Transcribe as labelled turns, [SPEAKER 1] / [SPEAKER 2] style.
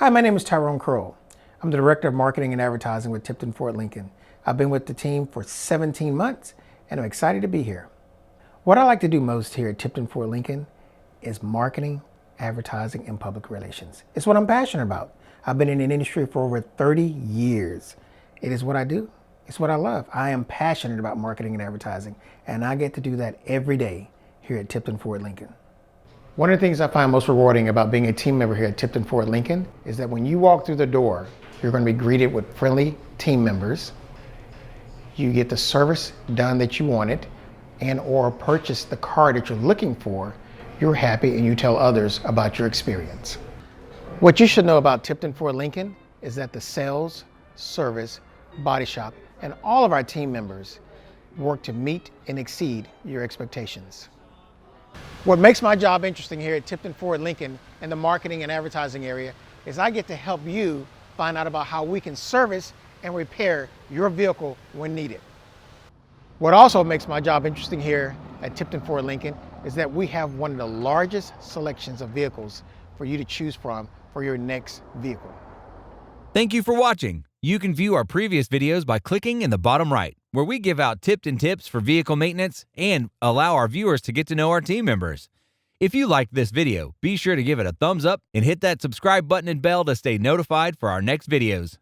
[SPEAKER 1] Hi, my name is Tyrone. I'm the Director of Marketing and Advertising with Tipton Ford Lincoln. I've been with the team for 17 months and I'm excited to be here. What I like to do most here at Tipton Ford Lincoln is marketing, advertising, and public relations. It's what I'm passionate about. I've been in the industry for over 30 years. It is what I do. It's what I love. I am passionate about marketing and advertising, and I get to do that every day here at Tipton Ford Lincoln. One of the things I find most rewarding about being a team member here at Tipton Ford Lincoln is that when you walk through the door, you're going to be greeted with friendly team members. You get the service done that you wanted and or purchase the car that you're looking for. You're happy and you tell others about your experience. What you should know about Tipton Ford Lincoln is that the sales, service, body shop, and all of our team members work to meet and exceed your expectations. What makes my job interesting here at Tipton Ford Lincoln in the marketing and advertising area is I get to help you find out about how we can service and repair your vehicle when needed. What also makes my job interesting here at Tipton Ford Lincoln is that we have one of the largest selections of vehicles for you to choose from for your next vehicle.
[SPEAKER 2] Thank you for watching. You can view our previous videos by clicking in the bottom right, where we give out Tipton tips for vehicle maintenance and allow our viewers to get to know our team members. If you liked this video, be sure to give it a thumbs up and hit that subscribe button and bell to stay notified for our next videos.